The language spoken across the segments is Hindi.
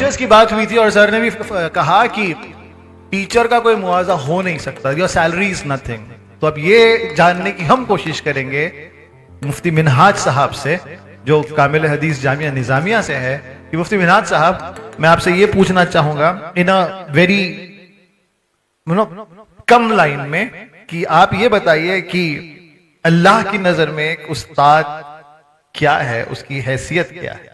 टीचर्स की बात हुई थी और सर ने भी कहा कि टीचर का कोई मुआवजा हो नहीं सकता, योर सैलरी इज नथिंग। तो अब ये जानने की हम कोशिश करेंगे मुफ्ती मिनहाज साहब से, जो कामिल हदीस जामिया निजामिया से है, कि मुफ्ती मिनहाज साहब मैं आपसे ये पूछना चाहूंगा इन अ वेरी कम लाइन में कि आप ये बताइए कि अल्लाह की नजर में एक उस्ताद क्या है, उसकी हैसियत क्या है?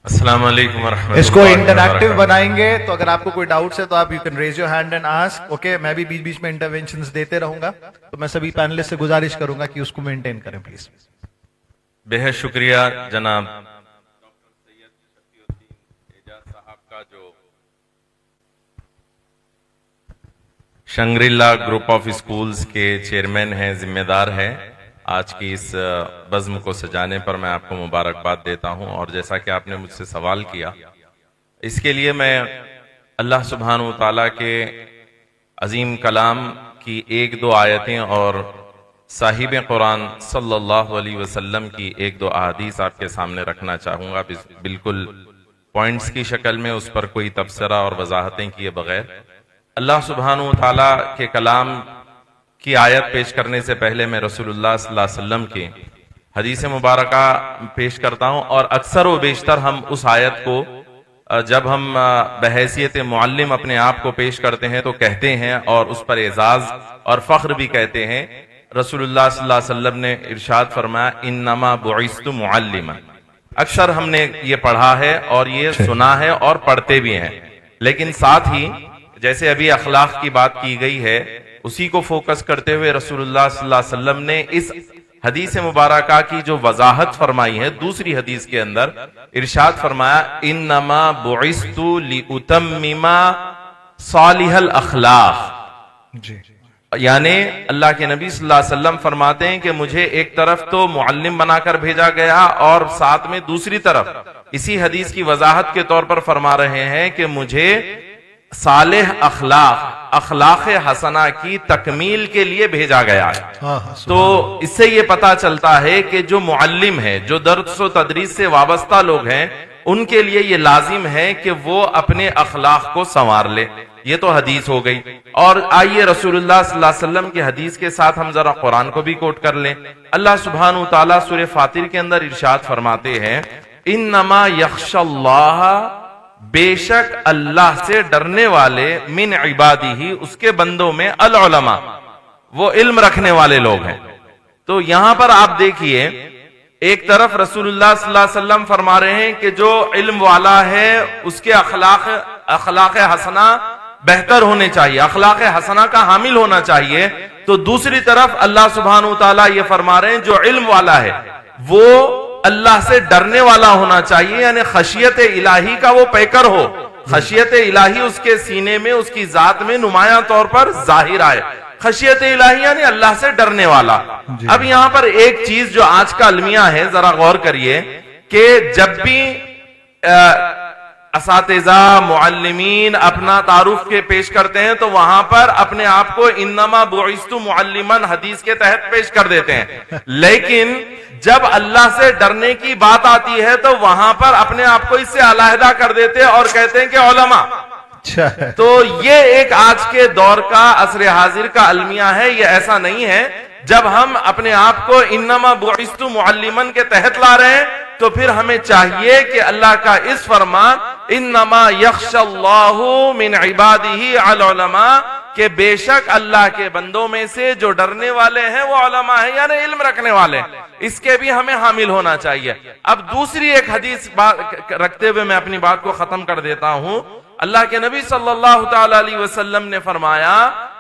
अस्सलाम वालेकुम वरहमतुल्लाहि। इसको इंटरैक्टिव बनाएंगे, तो अगर आपको कोई डाउट्स है तो आप you can raise your hand and ask. Okay, मैं भी बीच बीच में इंटरवेंशंस देते रहूंगा, तो मैं सभी पैनलिस्ट से गुजारिश करूंगा कि उसको मेंटेन करें प्लीज। बेहद शुक्रिया जनाब डॉक्टर सैयद शफीउद्दीन एजाज साहब का, जो शंग्रीला ग्रुप ऑफ स्कूल्स के चेयरमैन हैं, जिम्मेदार हैं। आज की इस बज़्म को सजाने पर मैं आपको मुबारकबाद देता हूं। और जैसा कि आपने मुझसे सवाल किया, इसके लिए मैं अल्लाह सुब्हानहू तआला के अजीम कलाम की एक दो आयतें और साहिब कुरान सल्लल्लाहु अलैहि वसल्लम की एक दो अहादीस आपके सामने रखना चाहूंगा, बिल्कुल पॉइंट्स की शक्ल में, उस पर कोई तबसरा और वजाहतें किए बगैर। अल्लाह सुब्हानहू तआला के कलाम की आयत पेश करने से पहले मैं रसूलुल्लाह सल्लल्लाहु अलैहि वसल्लम की हदीस मुबारका पेश करता हूं। और अक्सर व बेशतर हम उस आयत को जब हम बहैसियत मुअल्लिम अपने आप को पेश करते हैं तो कहते हैं, और उस पर एजाज और फख्र भी कहते हैं। रसूलुल्लाह सल्लल्लाहु अलैहि वसल्लम ने इरशाद फरमाया, इन्नमा बुइस्तु मुअल्लिमा। अक्सर हमने ये पढ़ा है और ये सुना है और पढ़ते भी हैं, लेकिन साथ ही जैसे अभी अखलाक की बात की गई है, उसी को फोकस करते हुए रसूलुल्लाह सल्लल्लाहु अलैहि वसल्लम ने इस हदीस मुबारका की जो वजाहत फरमाई है, दूसरी हदीस के अंदर इरशाद फरमाया, इन्नमा बुइस्तु लिउतम्मिमा सालिहल अखलाक। यानी अल्लाह के नबी सल्लल्लाहु अलैहि वसल्लम फरमाते हैं कि मुझे एक तरफ तो मुअल्लिम बनाकर भेजा गया, और साथ में दूसरी तरफ इसी हदीस की वजाहत के तौर पर फरमा रहे हैं कि मुझे सालेह अखलाक हसना की तकमील के लिए भेजा गया है। तो इससे ये पता चलता है कि जो मुअल्लिम है, जो दर्स व तदरीस से वाबस्ता लोग हैं, उनके लिए ये लाजिम है कि वो अपने अखलाक को संवार ले। ये तो हदीस हो गई। और आइए रसूलुल्लाह सल्लल्लाहु अलैहि वसल्लम की हदीस के साथ हम जरा कुरान को भी कोट कर लें। अल्लाह सुब्हानहू तआला सूरह फातिर के अंदर इरशाद फरमाते हैं, इन्नमा यख्शल्लाह, बेशक अल्लाह से डरने वाले, मिन इबादिही, उसके बंदों में, अल उलमा, वो इल्म रखने वाले लोग हैं। तो यहां पर आप देखिए, एक तरफ रसूलुल्लाह सल्लल्लाहु अलैहि वसल्लम फरमा रहे हैं कि जो इल्म वाला है उसके अखलाक हसना बेहतर होने चाहिए, अखलाक हसना का हामिल होना चाहिए। तो दूसरी तरफ अल्लाह सुब्हानहू तआला ये फरमा रहे हैं जो इल्म वाला है वो अल्लाह से डरने वाला होना चाहिए, यानी खशियत इलाही का वो पैकर हो, खशियत इलाही उसके सीने में, उसकी जात में नुमाया तौर पर जाहिर आए। खशियत इलाही यानी अल्लाह से डरने वाला। अब यहां पर एक चीज जो आज का अलमिया है, जरा गौर करिए कि जब भी असातिज़ा मुअल्लिमीन अपना तारुफ के पेश करते हैं तो वहां पर अपने आप को इन्नमा बुइस्तु मुअल्लिमन हदीस के तहत पेश कर देते हैं, लेकिन जब अल्लाह से डरने की बात आती है तो वहां पर अपने आप को इससे अलहदा कर देते हैं और कहते हैं कि उलमा। तो ये एक आज के दौर का, असर हाजिर का अलमिया है। ये ऐसा नहीं है। जब हम अपने आप को इन्नमा बुइस्तु मुअल्लिमन के तहत ला रहे हैं तो फिर हमें चाहिए कि अल्लाह का इस फरमान, इन्नमा यख्शल्लाहु मिन इबादिही अल उलमा, कि बेशक अल्लाह के बंदों में से जो डरने वाले हैं वो उलमा है, यानी इल्म रखने वाले। इसके भी हमें हामिल होना चाहिए। अब दूसरी एक हदीस रखते हुए मैं अपनी बात को खत्म कर देता हूं। अल्लाह के नबी सल्लल्लाहु तआला अलैहि वसल्लम ने फरमाया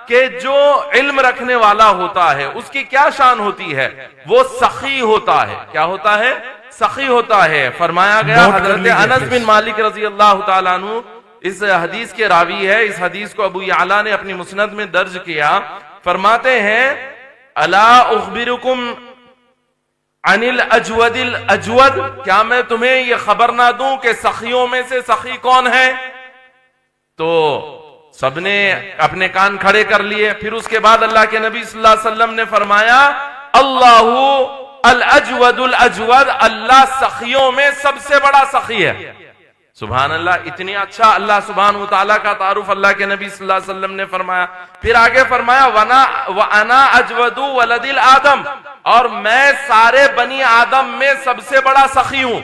कि जो इल्म रखने वाला होता है उसकी क्या शान होती है, वो सखी होता है। क्या होता है? सखी होता है। फरमाया गया, हजरत अनस बिन मालिक रजी अल्लाह तआला अन्हु इस हदीस के रावी है। इस हदीस को अबू याला ने अपनी मुस्नद में दर्ज किया। फरमाते हैं, अला उखबिरुकुम अनिल अजवदिल अजवद, क्या मैं तुम्हें ये खबर ना दूं कि सखियों में से सखी कौन है? तो सबने अपने कान खड़े कर लिए। फिर उसके बाद अल्लाह के नबी सल्लल्लाहु अलैहि वसल्लम ने फरमाया, अल्लाहु अल अजवदुल अजवद, अल्लाह सखियों में सबसे बड़ा सखी है। सुभान अल्लाह, इतनी अच्छा अल्लाह सुब्हानहू तआला का तारुफ अल्लाह के नबी सल्लल्लाहु अलैहि वसल्लम ने फरमाया। फिर आगे फरमाया व अना अजवदु वलदिल आदम, और मैं सारे बनी आदम में सबसे बड़ा सखी हूं।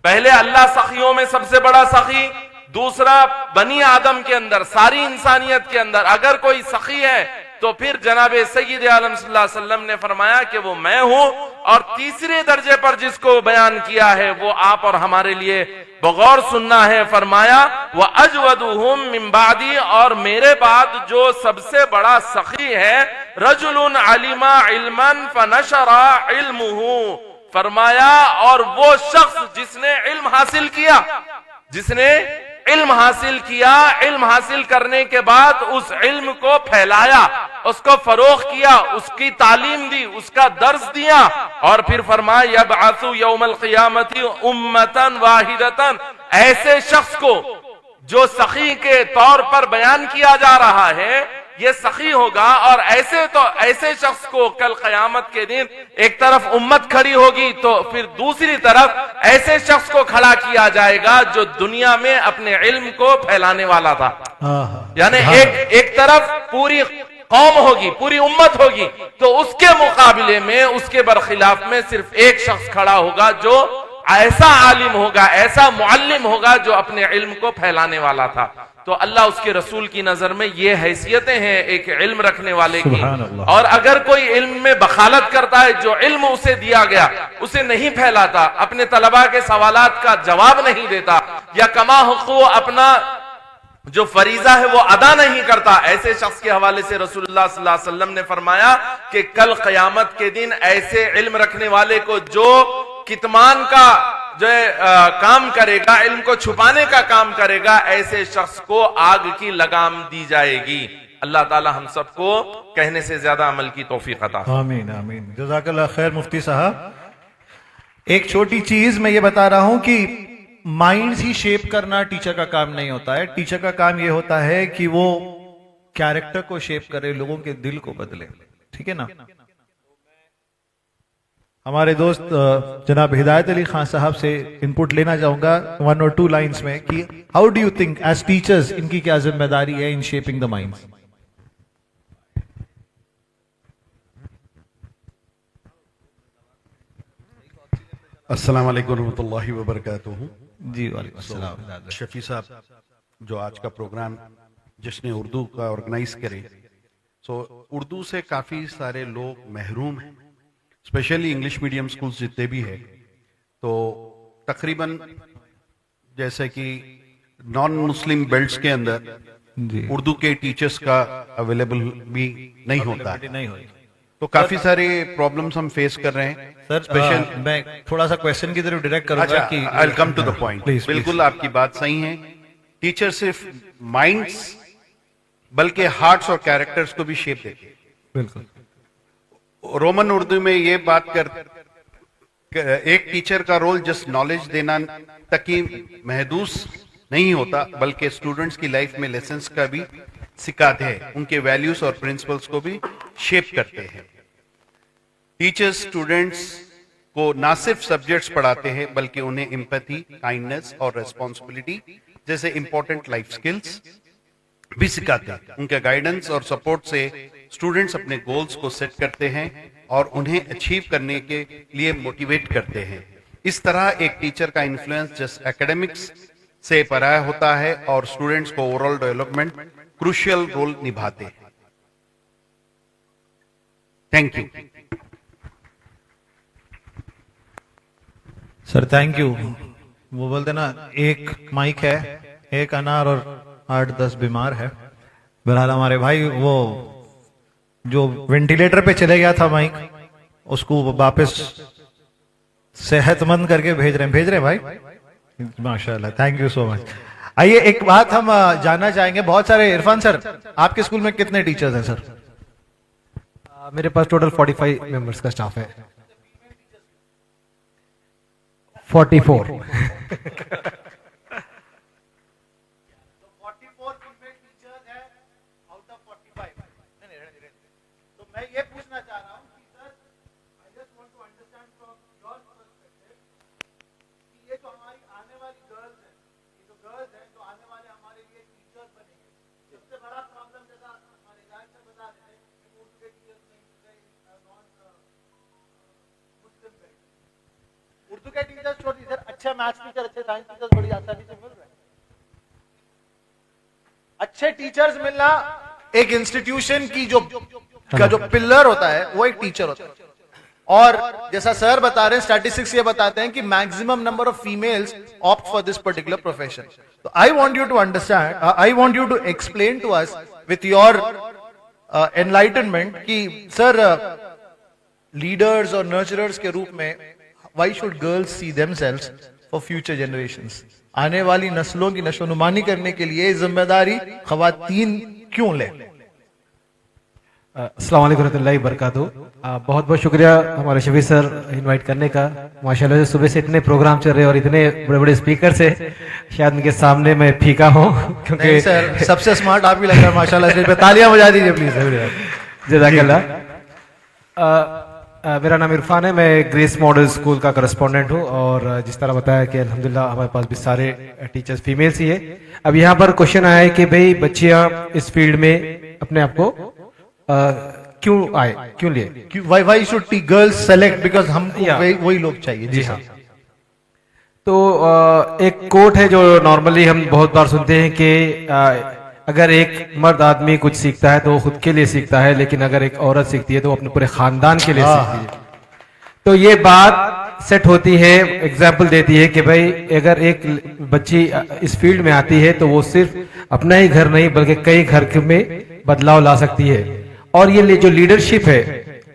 पहले अल्लाह सखियों में सबसे बड़ा सखी, दूसरा बनी आदम के अंदर, सारी इंसानियत के अंदर अगर कोई सखी है तो फिर जनाबे सय्यद आलम सल्लल्लाहु अलैहि वसल्लम ने फरमाया कि वो मैं हूं। और तीसरे दर्जे पर जिसको बयान किया है वो आप और हमारे लिए बगौर सुनना है। फरमाया व अजवदुहुम मिन बादी, और मेरे बाद जो सबसे बड़ा सखी है, रजुलुन अलिमा इल्मन फनशरा इल्मुहु, फरमाया और वो शख्स जिसने इल्म हासिल किया, जिसने इल्म हासिल किया, इल्म हासिल करने के बाद उस इल्म को फैलाया, उसको फरोख किया, उसकी तालीम दी, उसका दर्स दिया, और फिर फरमाया यबअसु यौमल क़ियामती उम्मतन वाहिदतन, ऐसे शख्स को जो सखी के तौर पर बयान किया जा रहा है ये सखी होगा। और ऐसे शख्स को कल क़यामत के दिन एक तरफ उम्मत खड़ी होगी तो फिर दूसरी तरफ ऐसे शख्स को खड़ा किया जाएगा जो दुनिया में अपने इल्म को फैलाने वाला था। यानी एक तरफ पूरी कौम होगी, पूरी उम्मत होगी, तो उसके मुकाबले में, उसके बरखिलाफ में सिर्फ एक शख्स खड़ा होगा जो ऐसा आलिम होगा, ऐसा मुअल्लिम होगा जो अपने इल्म को फैलाने वाला था। तो अल्लाह उसके रसूल की नजर में ये हैसियतें हैं एक इल्म रखने वाले की। और अगर कोई इल्म में बखालत करता है, जो इल्म उसे दिया गया उसे नहीं फैलाता, अपने तलबा के सवालात का जवाब नहीं देता, या कमा हुकू अपना जो फरीजा है वो अदा नहीं करता, ऐसे शख्स के हवाले से रसूलुल्लाह सल्लल्लाहु अलैहि वसल्लम ने फरमाया कि कल क़यामत के दिन ऐसे इल्म रखने वाले को जो कितमान का जो काम करेगा, इल्म को छुपाने का काम करेगा, ऐसे शख्स को आग की लगाम दी जाएगी। अल्लाह ताला हम सबको कहने से ज्यादा अमल की तौफीक अता फरमाए। आमीन आमीन। जज़ाकल्लाह खैर मुफ्ती साहब। एक छोटी चीज मैं ये बता रहा हूं कि माइंड्स ही शेप करना टीचर का काम नहीं होता है। टीचर का काम ये होता है कि वो कैरेक्टर को शेप करे, लोगों के दिल को बदले। ठीक है ना। हमारे दोस्त जनाब हिदायत अली खान साहब से इनपुट लेना चाहूंगा 1 और 2 लाइंस में कि how do you think as teachers इनकी क्या जिम्मेदारी है इन शेपिंग द माइंड्स। अस्सलाम वालेकुम रहमतुल्लाहि व बरकातुहू। जी वालेकुम अस्सलाम। शफी साहब जो आज का प्रोग्राम जिसने उर्दू का ऑर्गेनाइज करे, उर्दू से काफी सारे लोग महरूम हैं, स्पेशली इंग्लिश मीडियम स्कूल्स जितने भी है। तो तकरीबन जैसे कि नॉन मुस्लिम बेल्ट्स के अंदर उर्दू के टीचर्स का अवेलेबल भी नहीं होता है, तो काफी सारे प्रॉब्लम्स हम फेस कर रहे हैं। सर स्पेशल मैं थोड़ा सा क्वेश्चन की तरफ डायरेक्ट करूंगा कि I will come to the point. बिल्कुल आपकी बात सही है। टीचर सिर्फ माइंड्स बल्कि हार्ट्स और कैरेक्टर्स को भी शेप देते हैं। बिल्कुल। रोमन उर्दू में ये बात एक टीचर का रोल जस्ट नॉलेज देना तक ही महदूद नहीं होता, बल्कि स्टूडेंट्स की लाइफ में लेसन्स का भी सिखाते हैं, उनके वैल्यूज और प्रिंसिपल्स को भी शेप करते हैं। टीचर्स स्टूडेंट्स को ना सिर्फ सब्जेक्ट्स पढ़ाते हैं बल्कि उन्हें एम्पैथी, काइंडनेस और रेस्पॉन्सिबिलिटी जैसे इंपॉर्टेंट लाइफ स्किल्स भी सिखाते हैं। उनके गाइडेंस और सपोर्ट से स्टूडेंट्स अपने गोल्स को सेट करते हैं और उन्हें अचीव करने के लिए मोटिवेट करते हैं। इस तरह एक टीचर का इन्फ्लुएंस जस्ट एकेडमिक्स से पराया होता है और स्टूडेंट्स को ओवरऑल डेवलपमेंट क्रूशियल रोल निभाते हैं। Thank you sir. Thank you. वो बोलते ना एक माइक है, एक अनार और 8-10 बीमार है। बहरहाल हमारे भाई वो जो वेंटिलेटर पे चले गया था माइक, उसको वापस सेहतमंद करके भेज रहे हैं भाई। माशाल्लाह, थैंक यू सो मच। आइए एक बात हम जानना चाहेंगे, बहुत सारे इरफान सर आपके स्कूल में कितने टीचर्स हैं सर? मेरे पास टोटल 45 मेंबर्स का स्टाफ है। 44। तो मैं ये पूछना चाह रहा हूं कि sir I just want to understand Urdu के टीचर्स छोड़ इधर अच्छे मैथ्स टीचर, अच्छे साइंस टीचर्स बड़ी आसानी से मिल रहे हैं। अच्छे टीचर्स मिलना एक इंस्टीट्यूशन की जो पिलर होता है वो एक टीचर होता है। और जैसा सर बता रहे हैं, स्टैटिस्टिक्स ये बताते हैं कि maximum number of females opt for this particular profession. तो I want you to understand, I want you to explain to us with your enlightenment कि सर लीडर्स और नर्चरर्स के रूप में why should girls see themselves for future generations? आने वाली नस्लों की नशोनुमानी करने के लिए जिम्मेदारी खवातीन क्यों ले? अस्सलाम वालेकुम रहमतुल्लाहि बरकातहू। बहुत बहुत शुक्रिया हमारे शफी सर इनवाइट करने का। माशाल्लाह से सुबह से इतने प्रोग्राम चल रहे हैं और इतने बड़े बड़े स्पीकर से शायद उनके सामने मैं फीका हूँ, क्योंकि सर सबसे स्मार्ट आप ही लग रहा है माशाल्लाह से। तालियां बजा दीजिए प्लीज। जज़ाकल्लाह। मेरा नाम इरफान है, मैं ग्रेस मॉडल स्कूल का करस्पॉन्डेंट हूँ और जिस तरह बताया कि अल्हम्दुलिल्लाह हमारे पास भी सारे टीचर्स फीमेल्स ही है। अब यहाँ पर क्वेश्चन आया है कि भाई बच्चियां इस फील्ड में अपने आप को क्यों आए, क्यों लिए? why should girls select? Because हमको वही लोग चाहिए। जी हाँ। तो एक कोट है जो नॉर्मली हम बहुत बार सुनते हैं कि अगर एक मर्द आदमी कुछ सीखता है तो वो खुद के लिए सीखता है, लेकिन अगर एक औरत सीखती है तो वो अपने पूरे खानदान के लिए सीखती है। तो ये बात सेट होती है, एग्जाम्पल देती है कि भाई अगर एक बच्ची इस फील्ड में आती है तो वो सिर्फ अपना ही घर नहीं बल्कि कई घर में बदलाव ला सकती है। और ये जो लीडरशिप है,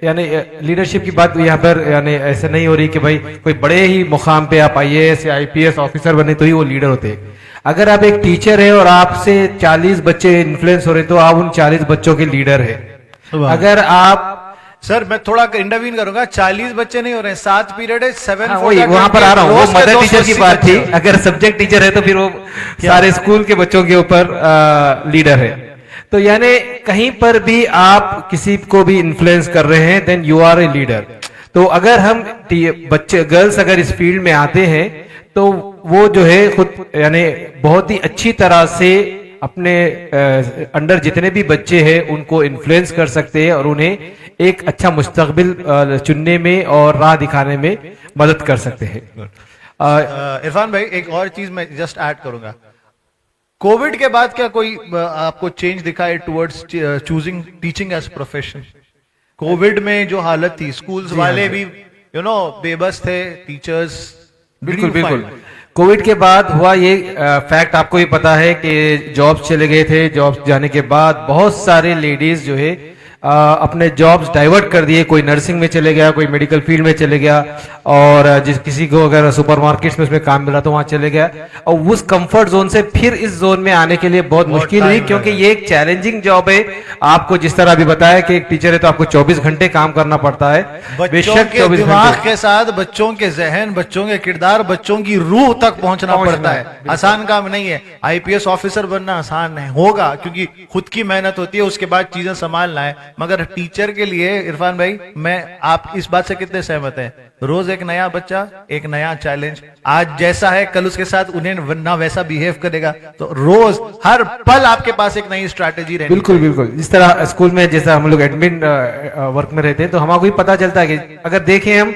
यानी लीडरशिप की बात यहाँ पर यानी ऐसे नहीं हो रही कि भाई कोई बड़े ही मुकाम पे आप IAS या IPS ऑफिसर बने तो ही वो लीडर होते हैं। अगर आप एक टीचर है और आपसे 40 बच्चे इन्फ्लुएंस हो रहे तो आप उन 40 बच्चों के लीडर है। अगर आप सर मैं थोड़ा इंटरवीन करूंगा, 40 बच्चे नहीं हो रहे हैं, 7 पीरियड है, 7 वहां पर आ रहा हूँ। वो मदर टीचर की बात थी। अगर सब्जेक्ट टीचर है तो फिर वो सारे स्कूल के बच्चों के ऊपर लीडर है। तो यानी कहीं पर भी आप किसी को भी इन्फ्लुएंस कर रहे हैं then you are a leader. तो अगर हम बच्चे गर्ल्स अगर इस फील्ड में आते हैं तो वो जो है खुद यानी बहुत ही अच्छी तरह से अपने अंडर जितने भी बच्चे हैं उनको इन्फ्लुएंस कर सकते हैं और उन्हें एक अच्छा मुस्तकबिल चुनने में और राह दिखाने में मदद कर सकते हैं। इरफान भाई एक और चीज मैं जस्ट ऐड करूंगा, कोविड के बाद क्या कोई आपको चेंज दिखा है towards choosing teaching as profession? Covid में जो हालत थी, स्कूल्स वाले भी बेबस थे, टीचर्स बिल्कुल बिल्कुल। कोविड के बाद हुआ ये फैक्ट आपको भी पता है कि जॉब्स चले गए थे। जॉब्स जाने के बाद बहुत सारे लेडीज जो है अपने जॉब्स डाइवर्ट कर दिए। कोई नर्सिंग में चले गया, कोई मेडिकल फील्ड में चले गया और जिस किसी को अगर सुपरमार्केट्स में उसमें काम मिला तो वहां चले गया। और उस कंफर्ट जोन से फिर इस जोन में आने के लिए बहुत मुश्किल हुई, क्योंकि ये एक चैलेंजिंग जॉब है। आपको जिस तरह अभी बताया कि एक टीचर है तो आपको 24 घंटे काम करना पड़ता है। बच्चों के दिमाग के साथ बच्चों के जहन, बच्चों के किरदार, बच्चों की रूह तक पहुंचना पड़ता है। आसान काम नहीं है। IPS ऑफिसर बनना आसान नहीं होगा क्योंकि खुद की मेहनत होती है, उसके बाद चीजें संभालना है। मगर टीचर के लिए इरफान भाई, मैं आप इस बात से कितने सहमत हैं? रोज एक नया बच्चा, एक नया चैलेंज। आज जैसा है कल उसके साथ उन्हें ना वैसा बिहेव करेगा, तो रोज हर पल आपके पास एक नई स्ट्रैटेजी रहेगी। बिल्कुल बिल्कुल। जिस तरह स्कूल में जैसा हम लोग एडमिन वर्क में रहते हैं तो हमको भी पता चलता है कि अगर देखें हम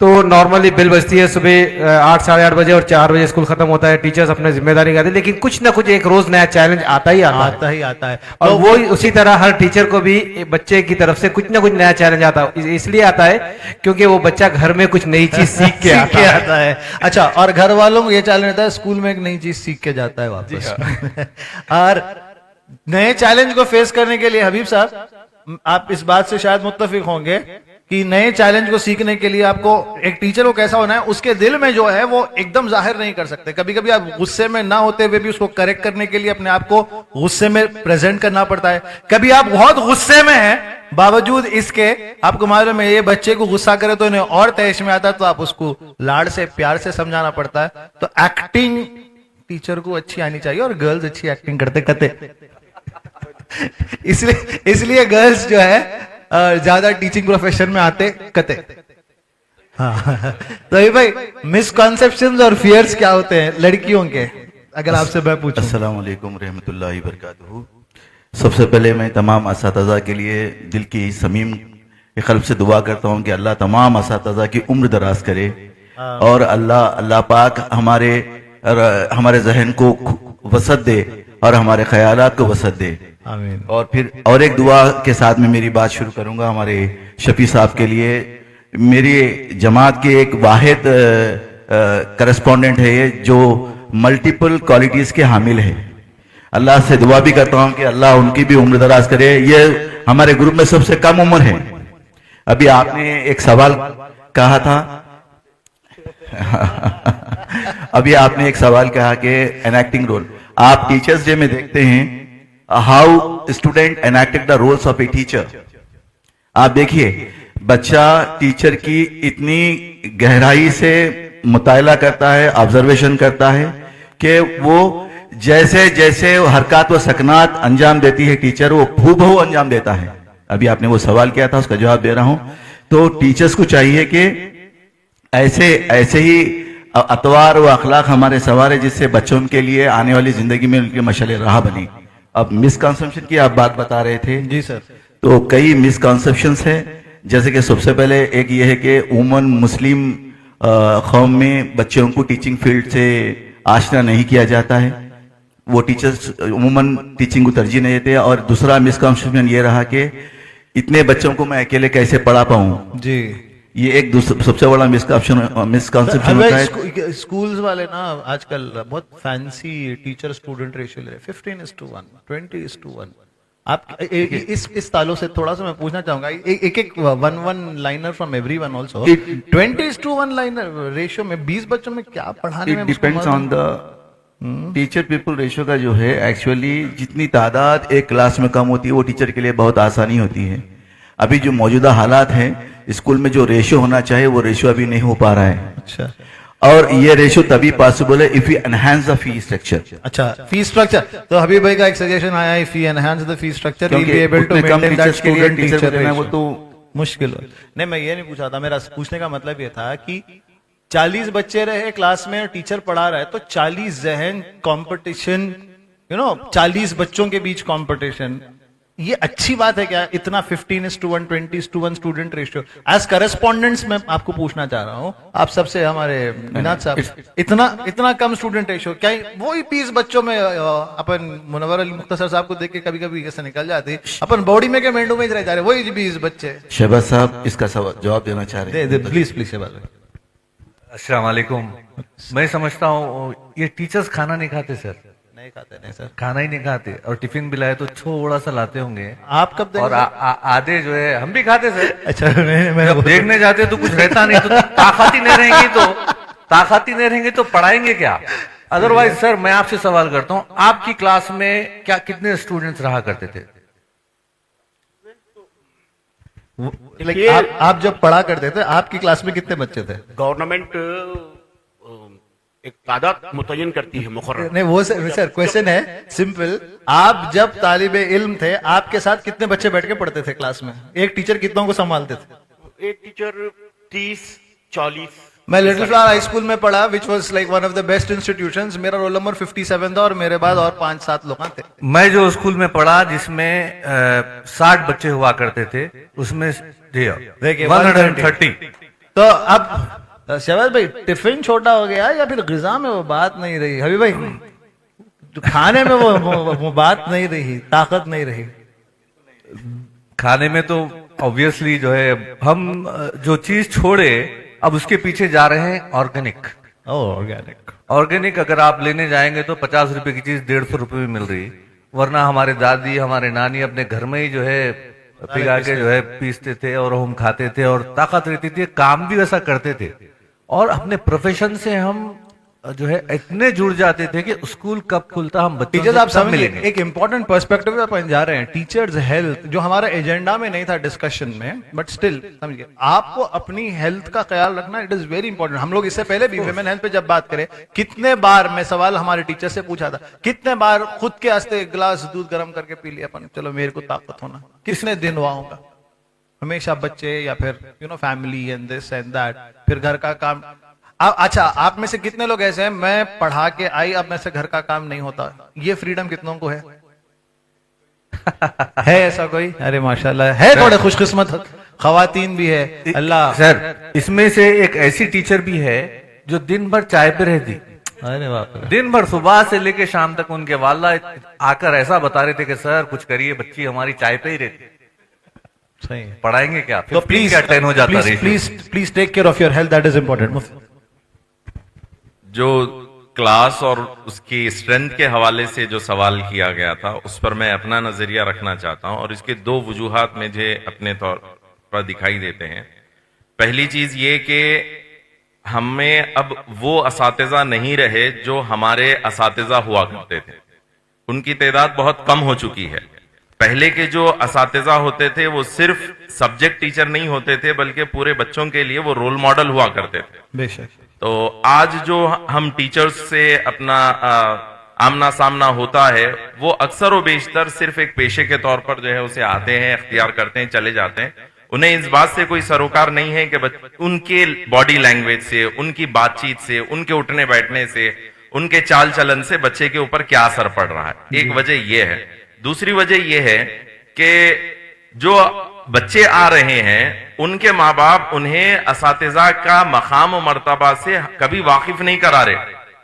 तो नॉर्मली बिल बजती है सुबह 8 साढ़े 8 बजे और 4 बजे स्कूल खत्म होता है। टीचर्स अपने जिम्मेदारी करते हैं, लेकिन कुछ ना कुछ एक रोज नया चैलेंज आता ही आता है। और तो वो उसी तरह हर टीचर को भी बच्चे की तरफ से कुछ ना कुछ नया चैलेंज आता है। इसलिए आता है क्योंकि वो बच्चा घर में कुछ नई चीज सीख के आता है। अच्छा, और घर वालों को ये चैलेंज आता है, स्कूल में एक नई चीज सीख के जाता है वापस। और नए चैलेंज को फेस करने के लिए हबीब साहब, आप इस बात से शायद मुत्तफिक होंगे कि नए चैलेंज को सीखने के लिए आपको एक टीचर को कैसा होना है, उसके दिल में जो है वो एकदम जाहिर नहीं कर सकते। कभी कभी आप गुस्से में ना होते हुए भी उसको करेक्ट करने के लिए अपने आप को गुस्से में प्रेजेंट करना पड़ता है। कभी आप बहुत गुस्से में हैं, बावजूद इसके आपको मालूम है ये बच्चे को गुस्सा करे तो इन्हें और तैश में आता है, तो आप उसको लाड़ से प्यार से समझाना पड़ता है। तो एक्टिंग टीचर को अच्छी आनी चाहिए और गर्ल्स अच्छी एक्टिंग करते इसलिए गर्ल्स जो है ज्यादा टीचिंग प्रोफेशन में आते कते। हाँ तो भाई मिसकॉन्सेप्शंस और फियर्स क्या होते हैं लड़कियों के? अगर आपसे मैं पूछूं। अस्सलाम वालेकुम रहमतुल्लाहि वबरकातुहू। सबसे पहले मैं तमाम असातिज़ा के लिए दिल की समीम क़ल्ब से दुआ करता हूँ कि अल्लाह तमाम असातिज़ा की उम्र दराज करे और अल्लाह पाक हमारे जहन को वसत दे और हमारे ख्यालात को वसत दे। आमीन। और फिर और एक दुआ के साथ में मेरी बात शुरू करूंगा हमारे शफी साहब के लिए। मेरी जमात के एक वाहिद करस्पॉन्डेंट है ये जो मल्टीपल क्वालिटीज के हामिल है। अल्लाह से दुआ भी करता हूं कि अल्लाह उनकी भी उम्र दराज करे। ये हमारे ग्रुप में सबसे कम उम्र है। अभी आपने एक सवाल कहा था अभी आपने एक सवाल कहा कि एनएक्टिंग रोल, आप टीचर्स डे में देखते हैं how student enacted the roles of a teacher. आप देखिए बच्चा टीचर की इतनी गहराई से मुताला करता है, ऑब्जर्वेशन करता है कि वो जैसे जैसे हरकत व सकनात अंजाम देती है टीचर, वो हूबहू अंजाम देता है। अभी आपने वो सवाल किया था, उसका जवाब दे रहा हूं। तो टीचर्स को चाहिए कि ऐसे ही अतवार व अखलाक हमारे सवार है जिससे बच्चों के लिए आने वाली जिंदगी में उनके मशले राह बनी। अब मिसकंसेप्शन की आप बात बता रहे थे। जी सर। तो कई मिसकंसेप्शंस है, जैसे कि सबसे पहले एक ये है कि उमूमन मुस्लिम कौम में बच्चों को टीचिंग फील्ड से आशना नहीं किया जाता है, वो टीचर्स उमूमन टीचिंग को तरजीह नहीं देते। और दूसरा मिसकंसेप्शन ये रहा कि इतने बच्चों को मैं अकेले कैसे पढ़ा पाऊं जी, ये एक सबसे बड़ा मिसकंसेप्शन होता है। स्कूल्स वाले ना आजकल बहुत फैंसी टीचर स्टूडेंट रेशियो ले रहे, 15:1, 20:1। आप इस तालों से थोड़ा सा मैं पूछना चाहूंगा, एक one liner from everyone also. 20:1 liner ratio में 20 बच्चों में क्या पढ़ाने में depends on the teacher people ratio का जो है। एक्चुअली जितनी तादाद एक क्लास में कम होती है वो टीचर के लिए बहुत आसानी होती है। अभी जो मौजूदा हालात हैं, स्कूल में जो रेशियो होना चाहिए वो रेशियो अभी नहीं हो पा रहा है। अच्छा। और ये रेशियो तभी पॉसिबल है if you enhance the fee structure. अच्छा, फी स्ट्रक्चर। तो हबीब भाई का एक सजेशन आया, if you enhance the fee structure we will be able to maintain that student teacher ratio. वो तो मुश्किल है। नहीं, मैं ये नहीं पूछा था, मेरा पूछने का मतलब ये था कि 40 बच्चे रहे क्लास में, टीचर पढ़ा रहा है तो 40 जहन कंपटीशन, 40 बच्चों के बीच कंपटीशन, ये अच्छी बात है क्या? इतना 15:1, 20:1 स्टूडेंट रेशियो एज करस्पॉन्डेंट्स में आपको पूछना चाह रहा हूं, आप सबसे हमारे मिनाज साहब, इतना कम स्टूडेंट रेशियो, क्या वही 20 बच्चों में अपन मुनव्वर अली मुख्तसर साहब को देख के कभी कभी कैसे निकल जाती, अपन बॉडी में के मेंढू में रह जा रहे, वही 20 बच्चे। शहबाज साहब इसका जवाब देना चाह रहे हैं। प्लीज शहबाज भाई। अस्सलाम वालेकुम। मैं समझता हूँ ये टीचर्स खाना नहीं खाते सर। नहीं खाते, नहीं सर, खाना ही नहीं खाते, और टिफिन भी लाए तो थोड़ा सा लाते होंगे। आप कब और आधे जो है हम भी खाते सर। अच्छा, मैं देखने जाते तो कुछ रहता नहीं, तो ताकत ही नहीं रहेंगी तो पढ़ाएंगे क्या? अदरवाइज सर मैं आपसे सवाल करता हूँ, आपकी क्लास में क्या कितने स्टूडेंट्स रहा करते थे? आप जब पढ़ा करते थे आपकी क्लास में कितने बच्चे थे? गवर्नमेंट एक तादाद मुतय्यन करती है मुकर्रर। नहीं, वो सर क्वेश्चन है सिंपल, आप जब तालिबे इल्म थे आपके साथ कितने बच्चे बैठ के पढ़ते थे क्लास में? एक टीचर कितनों को संभालते थे? एक टीचर 30-40। मैं लिटिल फ्लावर हाई स्कूल में पढ़ा, which was like one of the best institutions. मेरा रोल नंबर 57 था और मेरे बाद और 5-7 लोग थे। मैं जो स्कूल में पढ़ा जिसमें 60 बच्चे हुआ करते थे, उसमें देखिए 130। तो अब शहबाज भाई टिफिन छोटा हो गया या फिर ग़िज़ा में वो बात नहीं रही? हबीब भाई जो खाने में वो बात नहीं रही, ताकत नहीं रही खाने में। तो ऑब्वियसली जो है हम जो चीज छोड़े अब उसके पीछे जा रहे हैं ऑर्गेनिक। ऑर्गेनिक अगर आप लेने जाएंगे तो 50 रुपए की चीज 150 रुपए में मिल रही, वरना हमारे दादी हमारे नानी अपने घर में ही जो है पिघा के जो है पीसते थे और हम खाते थे और ताकत रहती थी, काम भी वैसा करते थे। और अपने प्रोफेशन से हम जो है इतने जुड़ जाते थे कि स्कूल कब खुलता हम बच्चों टीचर्स, से आप कब समझ मिलेंगे। एक इंपॉर्टेंट पर्सपेक्टिव पे अपन जा रहे हैं, टीचर्स हेल्थ, जो हमारा एजेंडा में नहीं था डिस्कशन में, बट स्टिल समझिए आपको अपनी हेल्थ का ख्याल रखना, इट इज वेरी इंपॉर्टेंट। हम लोग इससे पहले भी विमेन हेल्थ पे जब बात करें, कितने बार मैं सवाल हमारे टीचर से पूछा था, कितने बार खुद के वास्ते एक गिलास दूध गर्म करके पी लिया अपन, चलो मेरे को ताकत होना, किसने दिन हुआ होगा? हमेशा बच्चे या फिर family and this and that, फिर घर का काम। अच्छा, आप में से कितने लोग ऐसे हैं, मैं पढ़ा के आई, अब मैं से घर का काम नहीं होता, ये फ्रीडम कितनों को है? है ऐसा कोई? अरे माशाल्लाह, है थोड़े खुशकिस्मत खवातीन भी है अल्लाह। सर, इसमें से एक ऐसी टीचर भी है जो दिन भर चाय पे रहती। अरे बाप रे, दिन भर सुबह से लेके शाम तक उनके वाला आकर ऐसा बता रहे थे कि सर कुछ करिए, बच्ची हमारी चाय पे ही रहती। सही है। पढ़ाएंगे क्या? तो प्लीज क्या 10 हो जाता please ratio? Please please take care of your health, that is important. जो क्लास और उसकी स्ट्रेंथ के हवाले से जो सवाल किया गया था, उस पर मैं अपना नजरिया रखना चाहता हूं, और इसके दो वजूहात मुझे अपने तौर पर दिखाई देते हैं। पहली चीज ये कि हमें अब वो असातिज़ा नहीं रहे जो हमारे असातिज़ा हुआ करते थे, उनकी तादाद बहुत कम हो चुकी है। पहले के जो असातिज़ा होते थे वो सिर्फ सब्जेक्ट टीचर नहीं होते थे, बल्कि पूरे बच्चों के लिए वो रोल मॉडल हुआ करते थे। बेशक। तो आज जो हम टीचर्स से अपना आमना सामना होता है, वो अक्सर व बेशतर सिर्फ एक पेशे के तौर पर जो है उसे आते हैं, इख्तियार करते हैं, चले जाते हैं। उन्हें इस बात से कोई सरोकार नहीं है कि उनके बॉडी लैंग्वेज से, उनकी बातचीत से, उनके उठने बैठने से, उनके चाल चलन से बच्चे के ऊपर क्या असर पड़ रहा है। एक वजह यह है। दूसरी वजह यह है कि जो बच्चे आ रहे हैं, उनके माँ बाप उन्हें असातिज़ा का मकाम और मर्तबा से कभी वाकिफ नहीं करा रहे,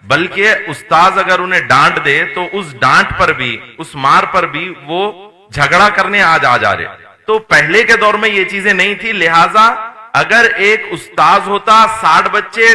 बल्कि उस्ताद अगर उन्हें डांट दे तो उस डांट पर भी, उस मार पर भी वो झगड़ा करने आज आ जा रहे। तो पहले के दौर में ये चीजें नहीं थी, लिहाजा अगर एक उस्ताद होता, 60 बच्चे,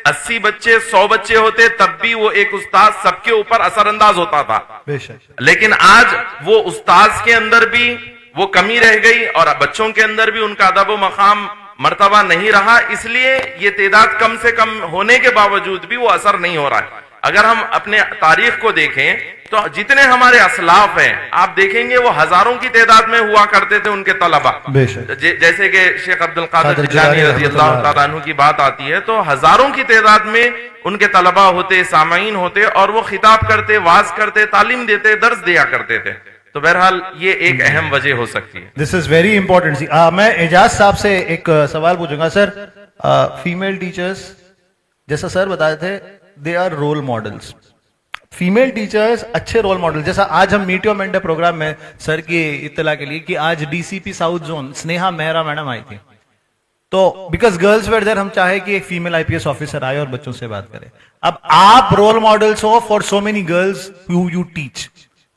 80 बच्चे, 100 बच्चे होते, तब भी वो एक उस्ताद सबके ऊपर असरअंदाज होता था। बेशक। लेकिन आज वो उस्ताद के अंदर भी वो कमी रह गई और बच्चों के अंदर भी उनका अदब व मकाम मर्तबा नहीं रहा, इसलिए ये तादाद कम से कम होने के बावजूद भी वो असर नहीं हो रहा है। अगर हम अपने तारीख को देखें तो जितने हमारे असलाफ हैं, आप देखेंगे वो हजारों की तादाद में हुआ करते थे उनके तलबा। जैसे कि शेख अब्दुल कादिर जिलानी रज़ी अल्लाह तआला अन्हु की बात आती है तो हजारों की तादाद में उनके तलबा होते, सामाईन होते, और वो खिताब करते, वाज करते, तालीम देते, दर्ज दिया करते थे। तो बहरहाल ये एक अहम वजह हो सकती है। This is very important. मैं एजाज साहब से एक सवाल पूछूंगा। सर, फीमेल टीचर्स, जैसा सर बताए थे, they are role models. Female teachers अच्छे रोल मॉडल, जैसा आज हम मीट योर मेंटर प्रोग्राम में सर की इत्तला के लिए कि आज DCP south zone Sneha Mehra madam आई थी, तो बिकॉज गर्ल्स वेर देयर, हम चाहे कि एक फीमेल आईपीएस ऑफिसर आए और बच्चों से बात करे। अब आप रोल मॉडल्स हो for so many girls you teach,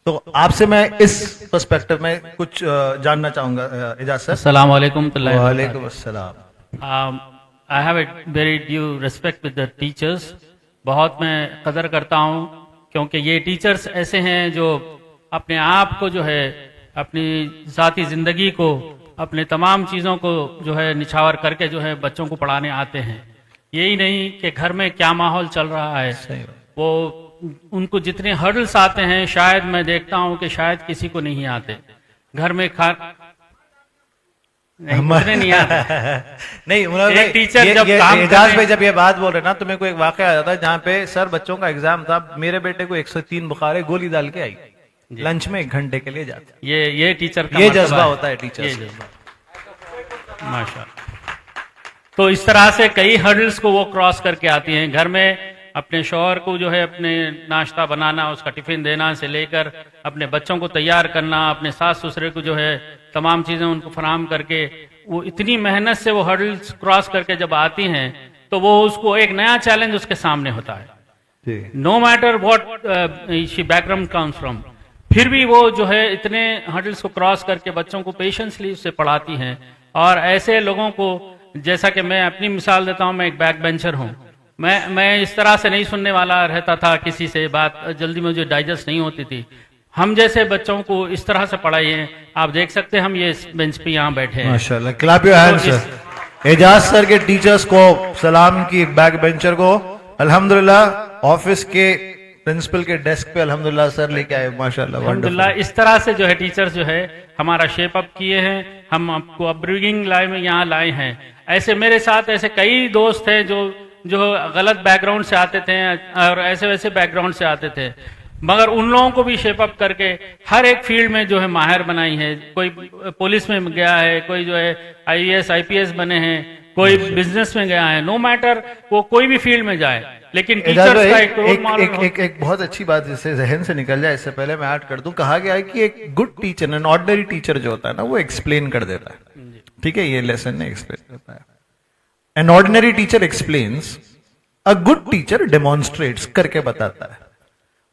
तो आपसे मैं इस पर्सपेक्टिव में कुछ जानना चाहूंगा एजाज सर। अस्सलाम वालेकुम। वालेकुम अस्सलाम। I have a very due respect with the teachers. बहुत मैं कदर करता हूँ, क्योंकि ये टीचर्स ऐसे हैं जो अपने आप को जो है, अपनी ज़ाती ज़िंदगी को, अपने तमाम चीज़ों को जो है निछावर करके जो है बच्चों को पढ़ाने आते हैं। यही नहीं कि घर में क्या माहौल चल रहा है, वो उनको जितने हर्डल्स आते हैं, शायद मैं देखता हूँ कि शायद किसी को नहीं आते। घर में नहीं आते। नहीं, एक टीचर जब काम एजाज भाई जब ये बात बोल रहे ना, तो मेरे को एक वाकया आ जाता है जहाँ पे सर बच्चों का एग्जाम था, मेरे बेटे को 103 बुखार है, गोली डाल के आई, लंच में 1 घंटे के लिए जाते। ये टीचर का ये जज्बा होता है टीचर, माशाअल्लाह। तो इस तरह से कई हर्डल्स को वो क्रॉस करके आती हैं। घर में अपने शौहर को जो है अपने नाश्ता बनाना, उसका टिफिन देना से लेकर अपने बच्चों को तैयार करना, अपने सास ससुरे को जो है तमाम चीजें उनको फराहम करके, वो इतनी मेहनत से वो हर्डल्स क्रॉस करके जब आती हैं तो वो उसको एक नया चैलेंज उसके सामने होता है। No matter what she background comes from, फिर भी वो जो है इतने हर्डल्स को क्रॉस करके बच्चों को पेशेंसली उससे पढ़ाती हैं। और ऐसे लोगों को, जैसा कि मैं अपनी मिसाल देता हूँ, मैं एक बैक बेंचर हूँ। मैं इस तरह से नहीं सुनने वाला रहता था, किसी से बात जल्दी मुझे डाइजेस्ट नहीं होती थी। हम जैसे बच्चों को इस तरह से पढ़ाइए, आप देख सकते हैं हम ये बेंच पे यहाँ बैठे हैं। माशाल्लाह, clap your hands sir. Ejaz sir के टीचर्स को सलाम की, बैक बेंचर को अल्हम्दुलिल्लाह ऑफिस के प्रिंसिपल के डेस्क पे अल्हम्दुलिल्लाह सर लेके आए, माशाल्लाह अल्हम्दुलिल्लाह। इस तरह से जो है टीचर्स जो है हमारा शेप अप किए हैं, हम आपको अपब्रिंगिंग लाइन में यहाँ लाए हैं। ऐसे मेरे साथ ऐसे कई दोस्त हैं जो गलत बैकग्राउंड से आते थे और ऐसे वैसे बैकग्राउंड से आते थे, मगर उन लोगों को भी शेप अप करके हर एक फील्ड में जो है माहिर बनाई है। कोई पुलिस में गया है, कोई जो है IAS IPS बने हैं, कोई बिजनेस में गया है, नो मैटर वो कोई भी फील्ड में जाए, लेकिन एजाज टीचर्स भाई, का एक रोल मॉडल एक बहुत अच्छी बात जिससे जहन से निकल जाए, इससे पहले मैं ऐड कर दूं, कहा गया है कि एक good teacher, an ordinary teacher जो होता है ना, वो एक्सप्लेन कर देता है, ठीक है, ये लेसन नहीं एक्सप्लेन करता है। An ordinary teacher explains, a good teacher demonstrates, करके बताता है।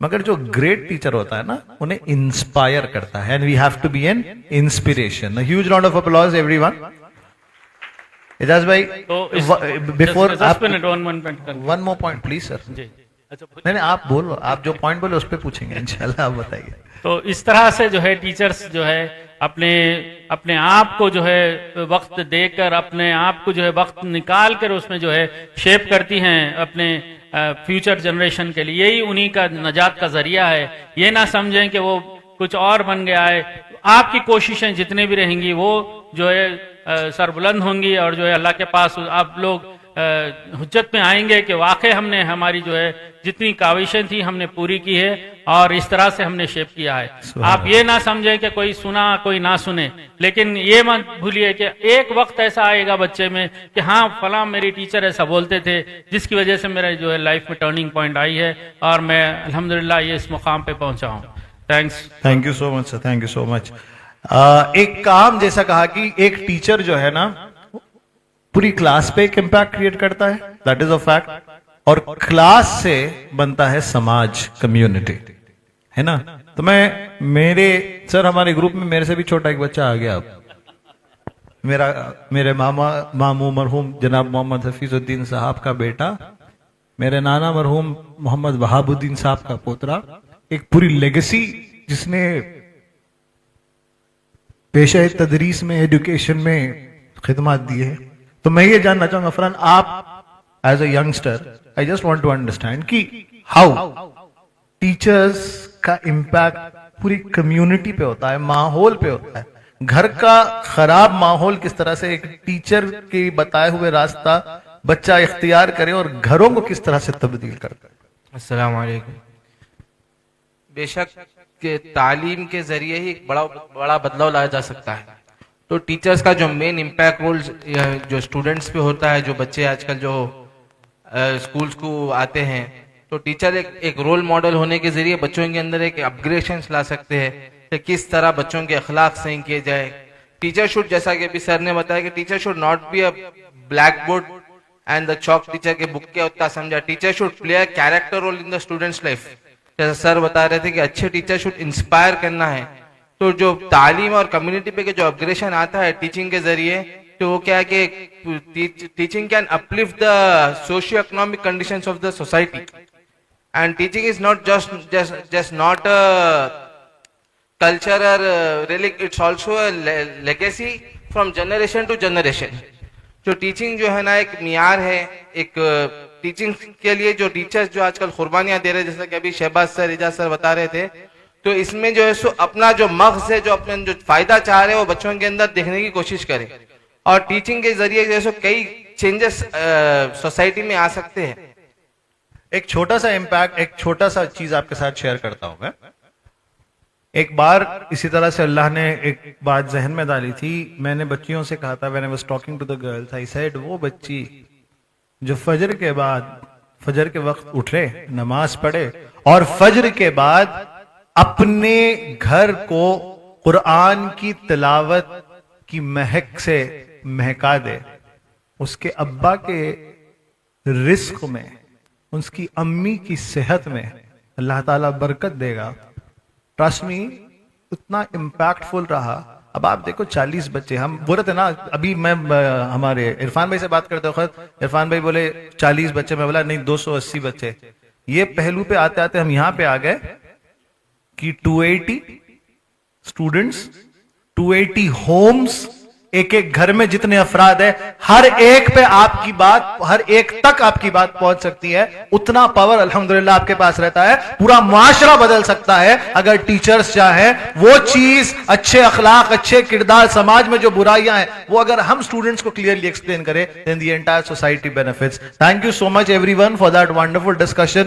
मगर जो ग्रेट टीचर होता है ना, उन्हें इंस्पायर करता है, and we have to be an inspiration. Huge round of applause everyone. Ejaz भाई, तो बिफोर आप one one more point please sir. जी, नहीं नहीं, आप बोलो, आप जो पॉइंट बोले उस पर पूछेंगे इंशाल्लाह, आप बताइए। तो इस तरह से जो है टीचर्स जो है अपने अपने आप को जो है वक्त देकर, अपने आप को जो है वक्त निकाल कर उसमें जो है शेप करती हैं अपने फ्यूचर जनरेशन के लिए। यही उन्हीं का नजात का जरिया है। ये ना समझें कि वो कुछ और बन गया है। आपकी कोशिशें जितने भी रहेंगी वो जो है सरबुलंद होंगी, और जो है अल्लाह के पास आप लोग हुज्जत में आएंगे कि वाकई हमने हमारी जो है जितनी काविशें थी हमने पूरी की है, और इस तरह से हमने शेप किया है। आप ये ना समझें कि कोई सुना कोई ना सुने, लेकिन ये मत भूलिए कि एक वक्त ऐसा आएगा बच्चे में कि हाँ फलां मेरी टीचर ऐसा बोलते थे, जिसकी वजह से मेरे जो है लाइफ में टर्निंग पॉइंट आई है, और मैं अल्हम्दुलिल्लाह ये इस मुकाम पे पहुंचा हूँ। Thank you so much sir, thank you so much. एक काम जैसा कहा कि एक टीचर जो है ना पूरी क्लास पे एक इम्पैक्ट क्रिएट करता है, दैट इज अ फैक्ट, और क्लास से बनता है समाज, कम्युनिटी, है ना। तो सर हमारे ग्रुप में मेरे से भी छोटा एक बच्चा आ गया अब, मेरे मामू मरहूम जनाब मोहम्मद हफीजुद्दीन साहब का बेटा, मेरे नाना मरहूम मोहम्मद वहाबुद्दीन साहब का पोतरा, एक पूरी लेगेसी जिसने पेशे तदरीस में, एजुकेशन में खिदमत दी है। तो मैं ये जानना चाहूंगा फरहान, आप as a youngster, I just want to understand कि हाउ टीचर्स का इम्पैक्ट पूरी कम्युनिटी पे होता है, माहौल पे होता है। घर का खराब माहौल किस तरह से एक टीचर के बताए हुए रास्ता बच्चा इख्तियार करे, और घरों को किस तरह से तब्दील करता है। अस्सलाम वालेकुम। बेशक के तालीम के जरिए ही एक बड़ा बदलाव लाया जा सकता है। तो टीचर्स का जो मेन इम्पैक्ट रोल जो स्टूडेंट्स पे होता है, जो बच्चे आजकल जो स्कूल्स को आते हैं, तो टीचर एक रोल मॉडल होने के जरिए बच्चों के अंदर एक अपग्रेडेशन ला सकते हैं कि किस तरह बच्चों के अखलाक सही किए जाए। टीचर शुड, जैसा कि अभी सर ने बताया कि teacher should not be a blackboard and the chalk teacher के बुक के उतना समझा। Teacher should play a character role in the students life. जैसा सर बता रहे थे कि अच्छे टीचर शुड इंस्पायर करना है। तो जो तालीम और कम्युनिटी पे जो अपग्रेडेशन आता है टीचिंग के जरिए, तो वो क्या है कि teaching can uplift the socio economic conditions of the society, and teaching is not just not culture और religion, it's also legacy from generation to generation. जो टीचिंग जो है ना एक मियार है, एक टीचिंग के लिए जो टीचर्स जो आजकल कुर्बानियां दे रहे हैं, जैसा कि अभी शहबाज सर, एजाज सर बता रहे थे, तो इसमें जो है सो अपना जो मग़ज़ है, जो अपने जो फायदा चाह रहे हैं, वो बच्चों के अंदर देखने की कोशिश करें, और टीचिंग के जरिए जो है सो कई चेंजेस सोसाइटी में आ सकते हैं। एक छोटा सा इम्पैक्ट, एक छोटा सा चीज आपके साथ शेयर करता हूं मैं। एक बार इसी तरह से अल्लाह ने एक बात जहन में डाली थी। मैंने बच्चियों से कहा था, when I was talking to the girls, I said, वो बच्ची जो फजर के बाद, फजर के वक्त उठे, नमाज पढ़े, और फजर के बाद अपने घर को कुरान की तिलावत की महक से महका दे, उसके अब्बा के रिस्क में, उसकी अम्मी की सेहत में अल्लाह ताला बरकत देगा। ट्रस्ट मी, उतना इम्पैक्टफुल रहा। अब आप देखो 40 बच्चे, हम बोल रहे थे ना अभी, मैं हमारे इरफान भाई से बात करते वक्त इरफान भाई बोले 40 बच्चे, मैं बोला नहीं 280 बच्चे। ये पहलू पे आते आते हम यहां पे आ गए कि 280 स्टूडेंट्स, 280 होम्स, एक एक घर में जितने अफराद है, हर एक पे आपकी बात, हर एक तक आपकी बात पहुंच सकती है। उतना पावर अल्हम्दुलिल्लाह आपके पास रहता है। पूरा माशरा बदल सकता है अगर टीचर्स चाहे। वो चीज, अच्छे अखलाक, अच्छे किरदार, समाज में जो बुराइयां हैं, वो अगर हम स्टूडेंट्स को क्लियरली एक्सप्लेन करें, then the entire society benefits. Thank you so much everyone for that wonderful discussion.